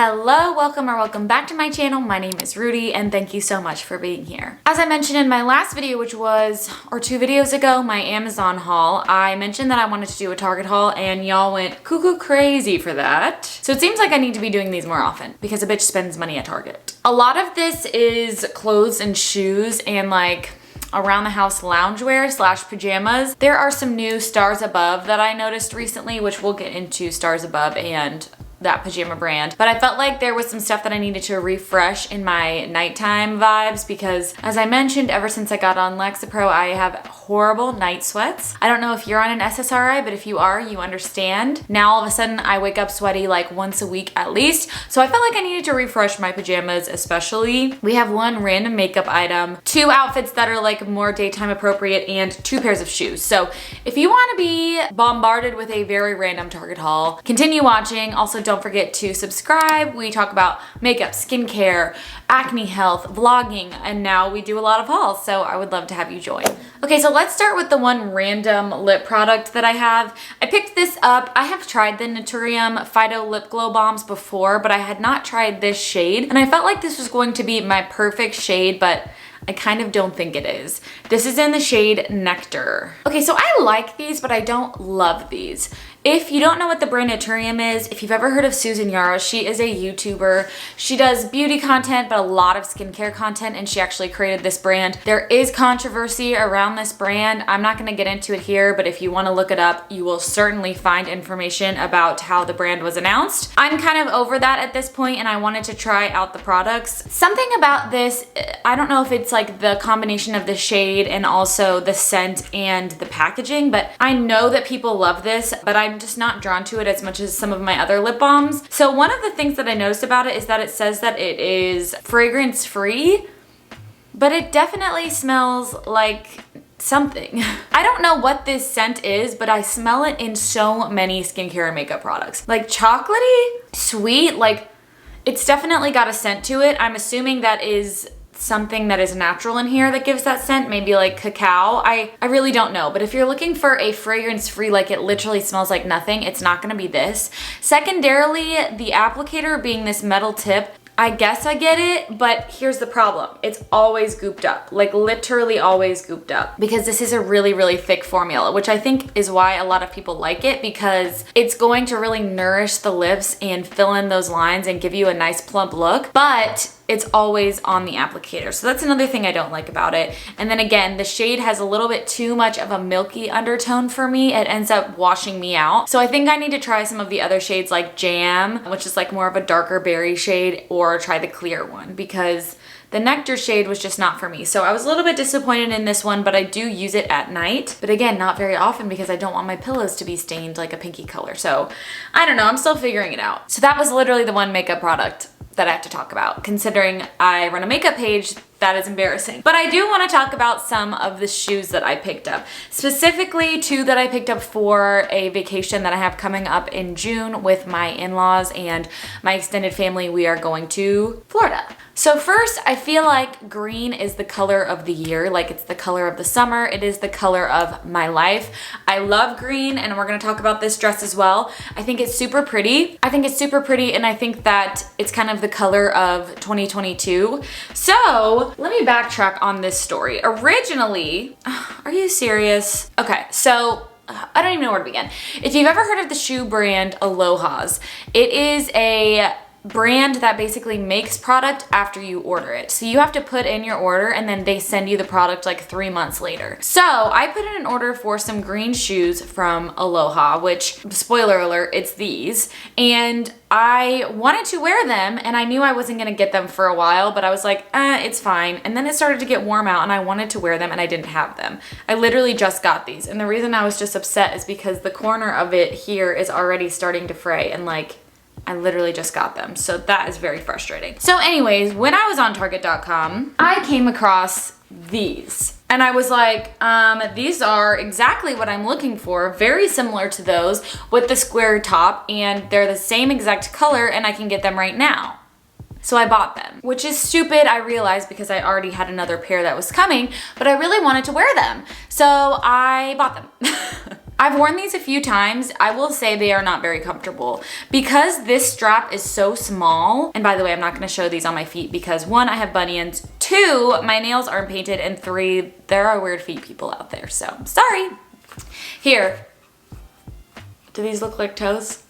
Hello, welcome back to my channel. My name is Rudi and thank you so much for being here. As I mentioned in my last video, which was, or 2 videos ago, my Amazon haul, I mentioned that I wanted to do a Target haul and y'all went cuckoo crazy for that. So it seems like I need to be doing these more often because a bitch spends money at Target. A lot of this is clothes and shoes and like around the house loungewear slash pajamas. There are some new Stars Above that I noticed recently, which we'll get into Stars Above and that pajama brand. But I felt like there was some stuff that I needed to refresh in my nighttime vibes because, as I mentioned, ever since I got on Lexapro, I have horrible night sweats. I don't know if you're on an SSRI, but if you are, you understand. Now all of a sudden I wake up sweaty like once a week at least. So I felt like I needed to refresh my pajamas especially. We have 1 random makeup item, 2 outfits that are like more daytime appropriate, and 2 pairs of shoes. So if you want to be bombarded with a very random Target haul, continue watching. Also, don't forget to subscribe. We talk about makeup, skincare, acne health, vlogging, and now we do a lot of hauls, so I would love to have you join. Okay, so let's start with the 1 random lip product that I have. I picked this up. I have tried the Naturium Fido Lip Glow Bombs before, but I had not tried this shade, and I felt like this was going to be my perfect shade, but I kind of don't think it is. This is in the shade Nectar. Okay, so I like these, but I don't love these. If you don't know what the brand Naturium is, if you've ever heard of Susan Yara, she is a YouTuber. She does beauty content, but a lot of skincare content, and she actually created this brand. There is controversy around this brand. I'm not gonna get into it here, but if you wanna look it up, you will certainly find information about how the brand was announced. I'm kind of over that at this point, and I wanted to try out the products. Something about this, I don't know if it's like the combination of the shade and also the scent and the packaging, but I know that people love this, but I'm just not drawn to it as much as some of my other lip balms. So one of the things that I noticed about it is that it says that it is fragrance free, but it definitely smells like something. I don't know what this scent is, but I smell it in so many skincare and makeup products. Like chocolatey, sweet, like it's definitely got a scent to it. I'm assuming that is something that is natural in here that gives that scent, maybe like cacao. I really don't know, but if you're looking for a fragrance-free, like it literally smells like nothing, it's not gonna be this. Secondarily, the applicator being this metal tip, I guess I get it, but here's the problem. It's always gooped up, like literally always gooped up, because this is a really, really thick formula, which I think is why a lot of people like it, because it's going to really nourish the lips and fill in those lines and give you a nice plump look, but it's always on the applicator. So that's another thing I don't like about it. And then again, the shade has a little bit too much of a milky undertone for me. It ends up washing me out. So I think I need to try some of the other shades like Jam, which is like more of a darker berry shade, or try the clear one because the Nectar shade was just not for me. So I was a little bit disappointed in this one, but I do use it at night. But again, not very often because I don't want my pillows to be stained like a pinky color. So I don't know, I'm still figuring it out. So that was literally the 1 makeup product that I have to talk about. Considering I run a makeup page, that is embarrassing. But I do want to talk about some of the shoes that I picked up. Specifically 2 that I picked up for a vacation that I have coming up in June with my in-laws and my extended family. We are going to Florida. So first, I feel like green is the color of the year. Like it's the color of the summer. It is the color of my life. I love green, and we're gonna talk about this dress as well. I think it's super pretty. And I think that it's kind of the color of 2022. So let me backtrack on this story. Originally, are you serious? Okay, so I don't even know where to begin. If you've ever heard of the shoe brand Aloha's, it is a brand that basically makes product after you order it. So you have to put in your order and then they send you the product like 3 months later. So I put in an order for some green shoes from Aloha, which, spoiler alert, it's these. And I wanted to wear them and I knew I wasn't gonna get them for a while, but I was like, it's fine. And then it started to get warm out and I wanted to wear them and I didn't have them. I literally just got these. And the reason I was just upset is because the corner of it here is already starting to fray, and like, I literally just got them. So that is very frustrating. So anyways, when I was on Target.com, I came across these. And I was like, these are exactly what I'm looking for. Very similar to those with the square top, and they're the same exact color and I can get them right now. So I bought them, which is stupid, I realized, because I already had another pair that was coming, but I really wanted to wear them. So I bought them. I've worn these a few times. I will say they are not very comfortable because this strap is so small. And by the way, I'm not gonna show these on my feet because 1, I have bunions, 2, my nails aren't painted, and 3, there are weird feet people out there, so sorry. Here, do these look like toes?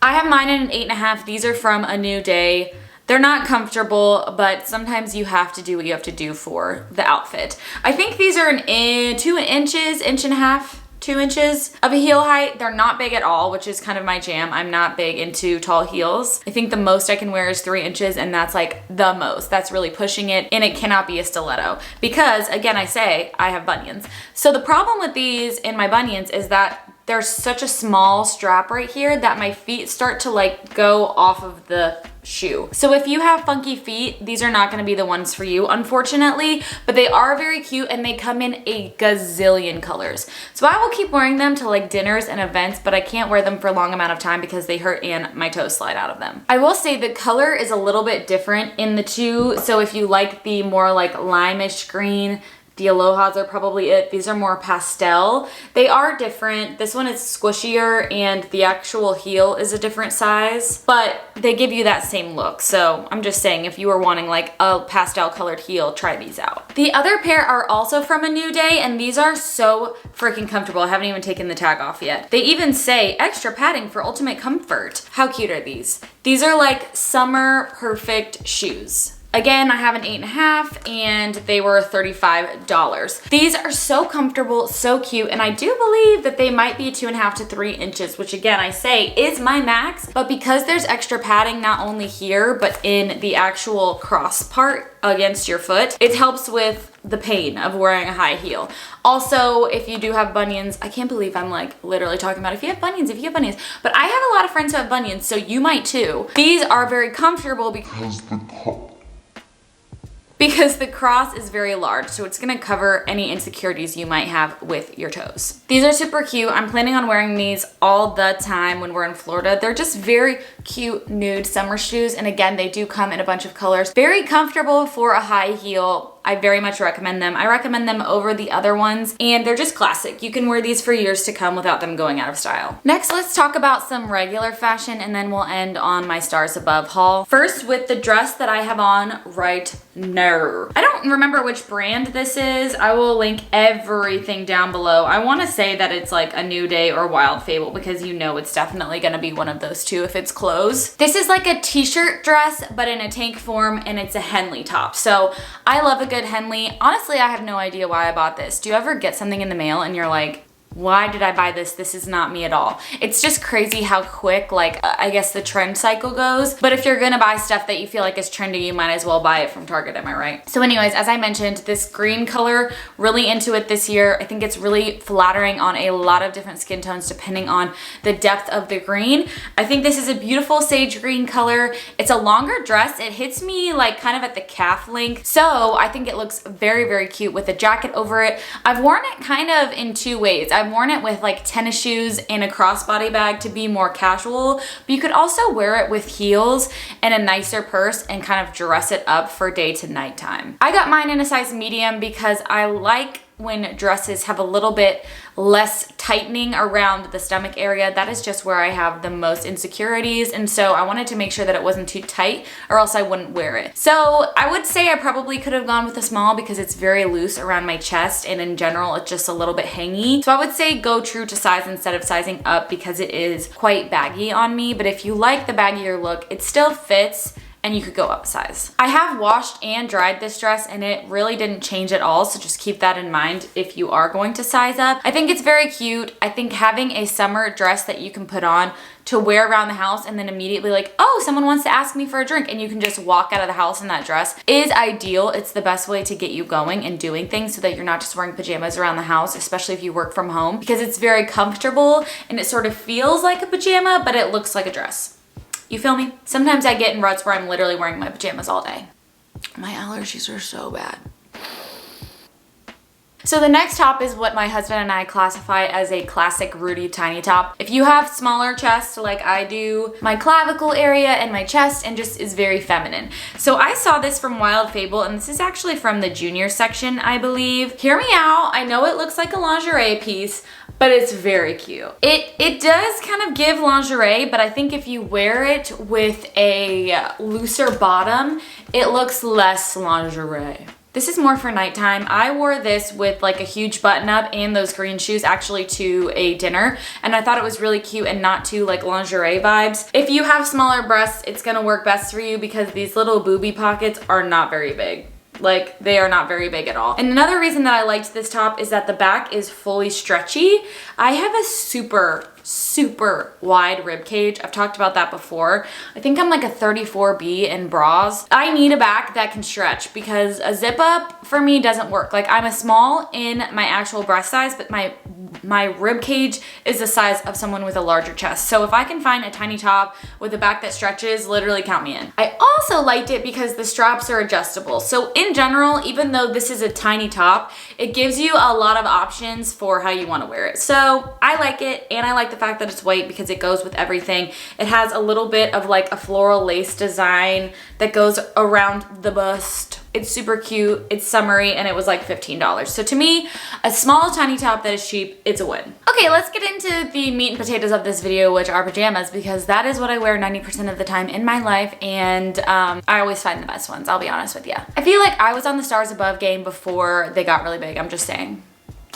I have mine in an 8.5. These are from A New Day. They're not comfortable, but sometimes you have to do what you have to do for the outfit. I think these are 2 inches, 1.5 inches, 2 inches of a heel height. They're not big at all, which is kind of my jam. I'm not big into tall heels. I think the most I can wear is 3 inches, and that's like the most. That's really pushing it, and it cannot be a stiletto because, again, I say I have bunions. So the problem with these in my bunions is that there's such a small strap right here that my feet start to like go off of the shoe. So if you have funky feet, these are not gonna be the ones for you, unfortunately, but they are very cute and they come in a gazillion colors. So I will keep wearing them to like dinners and events, but I can't wear them for a long amount of time because they hurt and my toes slide out of them. I will say the color is a little bit different in the two. So if you like the more like lime-ish green, the Alohas are probably it. These are more pastel. They are different. This one is squishier and the actual heel is a different size, but they give you that same look. So I'm just saying if you are wanting like a pastel colored heel, try these out. The other pair are also from A New Day and these are so freaking comfortable. I haven't even taken the tag off yet. They even say extra padding for ultimate comfort. How cute are these? These are like summer perfect shoes. Again, I have an 8.5 and they were $35. These are so comfortable, so cute, and I do believe that they might be 2.5 to 3 inches, which again, I say is my max, but because there's extra padding not only here, but in the actual cross part against your foot, it helps with the pain of wearing a high heel. Also, if you do have bunions, I can't believe I'm like literally talking about if you have bunions, but I have a lot of friends who have bunions, so you might too. These are very comfortable because the cross is very large, so it's gonna cover any insecurities you might have with your toes. These are super cute. I'm planning on wearing these all the time when we're in Florida. They're just very cute nude summer shoes, and again, they do come in a bunch of colors. Very comfortable for a high heel. I very much recommend them. I recommend them over the other ones, and they're just classic. You can wear these for years to come without them going out of style. Next, let's talk about some regular fashion, and then we'll end on my Stars Above haul. First, with the dress that I have on right now. I don't remember which brand this is. I will link everything down below. I want to say that it's like A New Day or Wild Fable because you know it's definitely going to be one of those two if it's clothes. This is like a t-shirt dress, but in a tank form, and it's a Henley top. So I love a good Henley. Honestly, I have no idea why I bought this. Do you ever get something in the mail and you're like, why did I buy this? This is not me at all. It's just crazy how quick, like, I guess the trend cycle goes. But if you're gonna buy stuff that you feel like is trendy, you might as well buy it from Target, am I right? So anyways, as I mentioned, this green color, really into it this year. I think it's really flattering on a lot of different skin tones depending on the depth of the green. I think this is a beautiful sage green color. It's a longer dress. It hits me like kind of at the calf length. So I think it looks very, very cute with a jacket over it. I've worn it kind of in two ways. I've worn it with like tennis shoes and a crossbody bag to be more casual, but you could also wear it with heels and a nicer purse and kind of dress it up for day to night time. I got mine in a size medium because I like when dresses have a little bit less tightening around the stomach area. That is just where I have the most insecurities, and so I wanted to make sure that it wasn't too tight or else I wouldn't wear it. So I would say I probably could have gone with a small because it's very loose around my chest, and in general it's just a little bit hangy. So I would say go true to size instead of sizing up because it is quite baggy on me, but if you like the baggier look, it still fits and you could go up a size. I have washed and dried this dress and it really didn't change at all, so just keep that in mind if you are going to size up. I think it's very cute. I think having a summer dress that you can put on to wear around the house and then immediately like, oh, someone wants to ask me for a drink, and you can just walk out of the house in that dress is ideal. It's the best way to get you going and doing things so that you're not just wearing pajamas around the house, especially if you work from home, because it's very comfortable and it sort of feels like a pajama, but it looks like a dress. You feel me? Sometimes I get in ruts where I'm literally wearing my pajamas all day. My allergies are so bad. So the next top is what my husband and I classify as a classic Rudi tiny top. If you have smaller chest like I do, my clavicle area and my chest and just is very feminine. So I saw this from Wild Fable, and this is actually from the junior section, I believe. Hear me out. I know it looks like a lingerie piece, but it's very cute. It does kind of give lingerie, but I think if you wear it with a looser bottom, it looks less lingerie. This is more for nighttime. I wore this with like a huge button up and those green shoes actually to a dinner, and I thought it was really cute and not too like lingerie vibes. If you have smaller breasts, it's gonna work best for you because these little booby pockets are not very big. Like, they are not very big at all. And another reason that I liked this top is that the back is fully stretchy. I have a super wide rib cage. I've talked about that before. I think I'm like a 34B in bras. I need a back that can stretch because a zip up for me doesn't work. Like, I'm a small in my actual breast size, but my rib cage is the size of someone with a larger chest. So if I can find a tiny top with a back that stretches, literally count me in. I also liked it because the straps are adjustable. So in general, even though this is a tiny top, it gives you a lot of options for how you want to wear it. So I like it, and I like the fact that it's white because it goes with everything. It has a little bit of like a floral lace design that goes around the bust. It's super cute, it's summery, and it was like $15. So to me, a small tiny top that is cheap, it's a win. Okay, let's get into the meat and potatoes of this video, which are pajamas, because that is what I wear 90% of the time in my life, and I always find the best ones, I'll be honest with you. I feel like I was on the Stars Above game before they got really big, I'm just saying.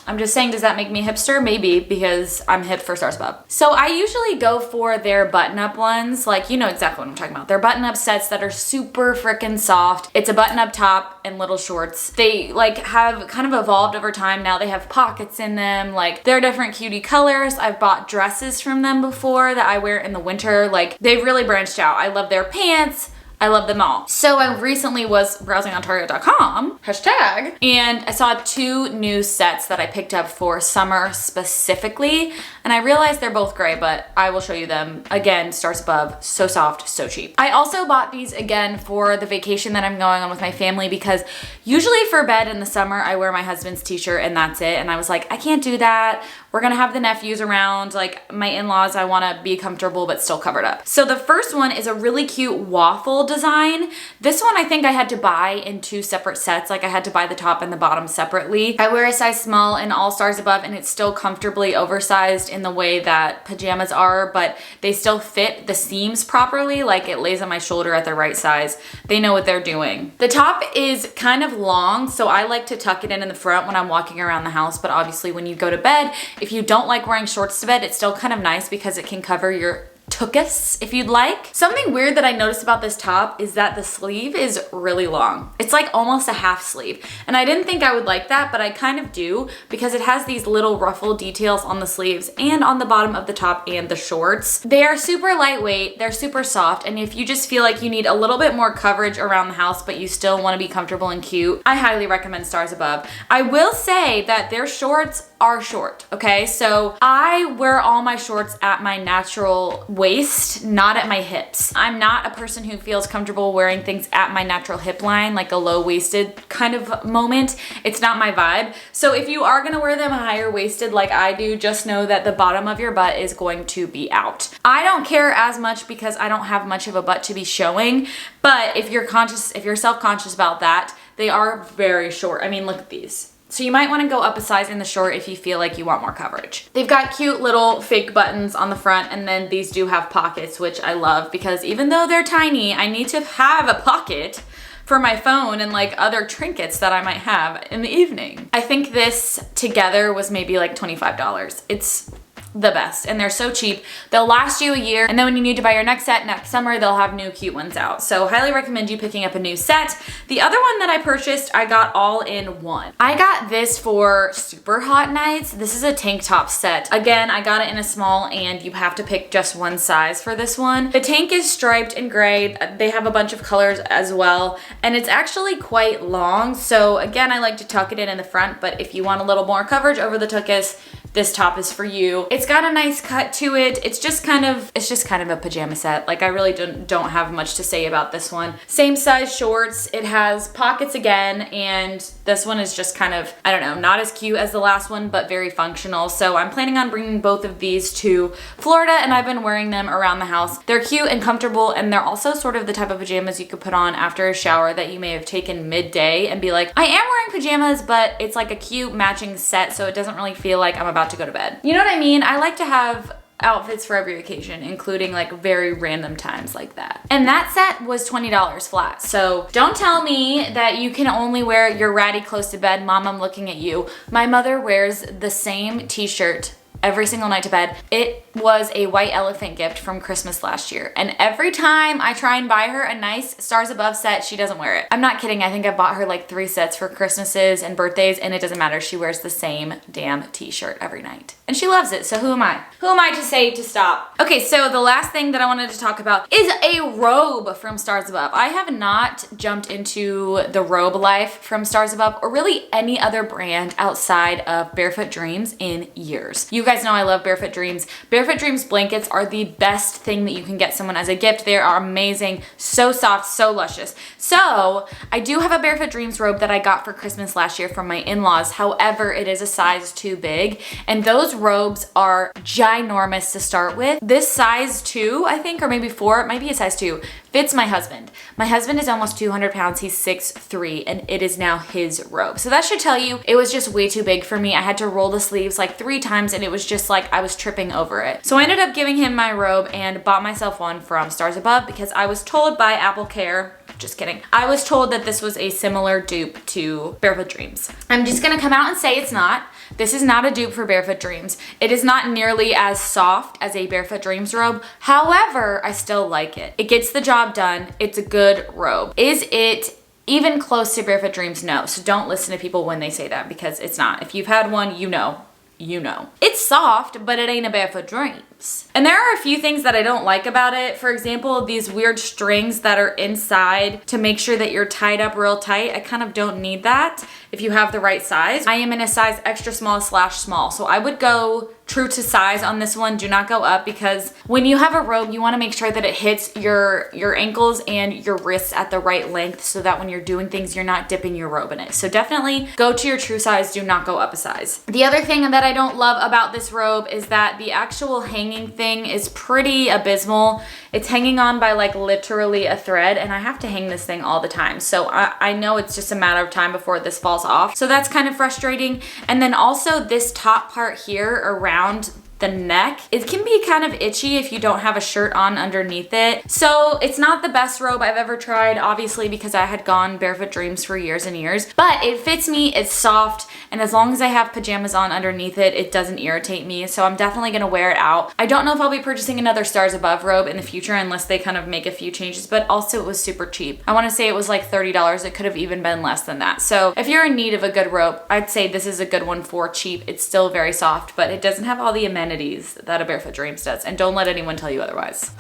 Does that make me a hipster? Maybe, because I'm hip for Stars Above. So I usually go for their button-up ones. Like, you know exactly what I'm talking about. They're button-up sets that are super freaking soft. It's a button-up top and little shorts. They like have kind of evolved over time. Now they have pockets in them. Like, they're different cutie colors. I've bought dresses from them before that I wear in the winter. Like, they've really branched out. I love their pants. I love them all. So I recently was browsing on Target.com, hashtag, and I saw 2 new sets that I picked up for summer specifically, and I realized they're both gray, but I will show you them. Again, Stars Above, so soft, so cheap. I also bought these again for the vacation that I'm going on with my family because usually for bed in the summer, I wear my husband's t-shirt and that's it, and I was like, I can't do that. We're gonna have the nephews around, like my in-laws, I wanna be comfortable but still covered up. So the first one is a really cute waffle design. This one I think I had to buy in 2 separate sets, like I had to buy the top and the bottom separately. I wear a size small in all Stars Above, and it's still comfortably oversized in the way that pajamas are, but they still fit the seams properly, like it lays on my shoulder at the right size. They know what they're doing. The top is kind of long, so I like to tuck it in the front when I'm walking around the house, but obviously when you go to bed, if you don't like wearing shorts to bed, it's still kind of nice because it can cover your tuchus if you'd like. Something weird that I noticed about this top is that the sleeve is really long. It's like almost a half sleeve, and I didn't think I would like that, but I kind of do because it has these little ruffle details on the sleeves and on the bottom of the top and the shorts. They are super lightweight, they're super soft, and if you just feel like you need a little bit more coverage around the house but you still want to be comfortable and cute, I highly recommend Stars Above. I will say that their shorts are short, okay? So I wear all my shorts at my natural waist, not at my hips. I'm not a person who feels comfortable wearing things at my natural hip line, like a low-waisted kind of moment. It's not my vibe. So if you are gonna wear them higher waisted like I do, just know that the bottom of your butt is going to be out. I don't care as much because I don't have much of a butt to be showing, but if you're self-conscious about that, they are very short. I mean, look at these. So you might want to go up a size in the short if you feel like you want more coverage. They've got cute little fake buttons on the front, and then these do have pockets, which I love because even though they're tiny, I need to have a pocket for my phone and like other trinkets that I might have in the evening. I think this together was maybe like $25. It's the best, and they're so cheap. They'll last you a year, and then when you need to buy your next set next summer, they'll have new cute ones out. So highly recommend you picking up a new set. The other one that I purchased, I got all in one. I got this for super hot nights. This is a tank top set. Again, I got it in a small, and you have to pick just one size for this one. The tank is striped and gray. They have a bunch of colors as well, and it's actually quite long. So again, I like to tuck it in the front, but if you want a little more coverage over the tuchus, this top is for you. It's got a nice cut to it. It's just kind of a pajama set. Like, I really don't have much to say about this one. Same size shorts. It has pockets again, and this one is just kind of, I don't know, not as cute as the last one, but very functional. So I'm planning on bringing both of these to Florida, and I've been wearing them around the house. They're cute and comfortable, and they're also sort of the type of pajamas you could put on after a shower that you may have taken midday and be like, I am wearing pajamas, but it's like a cute matching set, so it doesn't really feel like I'm about about to go to bed. You know what I mean? I like to have outfits for every occasion, including like very random times like that. And that set was $20 flat. So don't tell me that you can only wear your ratty close to bed, mom, I'm looking at you. My mother wears the same t-shirt every single night to bed. It was a white elephant gift from Christmas last year. And every time I try and buy her a nice Stars Above set, she doesn't wear it. I'm not kidding. I think I bought her like 3 sets for Christmases and birthdays, and it doesn't matter. She wears the same damn t-shirt every night. And she loves it, so who am I? Who am I to say to stop? Okay, so the last thing that I wanted to talk about is a robe from Stars Above. I have not jumped into the robe life from Stars Above or really any other brand outside of Barefoot Dreams in years. You guys know I love Barefoot Dreams. Barefoot Dreams blankets are the best thing that you can get someone as a gift. They are amazing, so soft, so luscious. So I do have a Barefoot Dreams robe that I got for Christmas last year from my in-laws. However, it is a size too big, and those robes are ginormous to start with. This size 2, I think, or maybe 4, it might be a size 2, fits my husband. My husband is almost 200 pounds, he's 6'3", and it is now his robe. So that should tell you it was just way too big for me. I had to roll the sleeves like 3 times, and it was just like I was tripping over it. So I ended up giving him my robe and bought myself one from Stars Above because I was told by Apple Care, just kidding, I was told that this was a similar dupe to Barefoot Dreams. I'm just gonna come out and say it's not. This is not a dupe for Barefoot Dreams. It is not nearly as soft as a Barefoot Dreams robe. However, I still like it. It gets the job done. It's a good robe. Is it even close to Barefoot Dreams? No. So don't listen to people when they say that, because it's not. If you've had one, you know. You know. It's soft, but it ain't a Barefoot Dreams. And there are a few things that I don't like about it. For example, these weird strings that are inside to make sure that you're tied up real tight. I kind of don't need that if you have the right size. I am in a size extra small / small, so I would go true to size on this one. Do not go up, because when you have a robe, you want to make sure that it hits your ankles and your wrists at the right length so that when you're doing things, you're not dipping your robe in it. So definitely go to your true size. Do not go up a size. The other thing that I don't love about this robe is that the actual hanging thing is pretty abysmal. It's hanging on by like literally a thread, and I have to hang this thing all the time. So I know it's just a matter of time before this falls off. So that's kind of frustrating. And then also this top part here around the neck, it can be kind of itchy if you don't have a shirt on underneath it. So it's not the best robe I've ever tried, obviously, because I had gone Barefoot Dreams for years and years, but it fits me, it's soft, and as long as I have pajamas on underneath it, it doesn't irritate me. So I'm definitely gonna wear it out. I don't know if I'll be purchasing another Stars Above robe in the future unless they kind of make a few changes, but also it was super cheap. I wanna say it was like $30. It could have even been less than that. So if you're in need of a good robe, I'd say this is a good one for cheap. It's still very soft, but it doesn't have all the amenities that a Barefoot Dreams does, and don't let anyone tell you otherwise.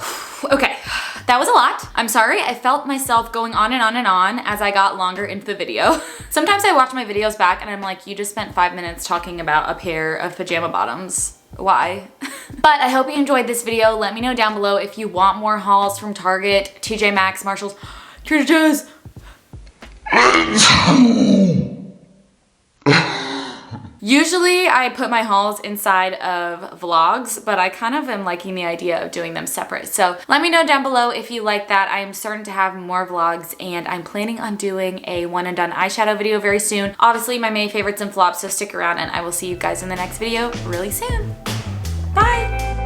Okay, that was a lot. I'm sorry, I felt myself going on and on and on as I got longer into the video. Sometimes I watch my videos back and I'm like, you just spent 5 minutes talking about a pair of pajama bottoms. Why? But I hope you enjoyed this video. Let me know down below if you want more hauls from Target, TJ Maxx, Marshalls, Trader Joe's. Usually I put my hauls inside of vlogs, but I kind of am liking the idea of doing them separate. So let me know down below if you like that. I am starting to have more vlogs, and I'm planning on doing a one and done eyeshadow video very soon. Obviously my May favorites and flops, so stick around and I will see you guys in the next video really soon. Bye!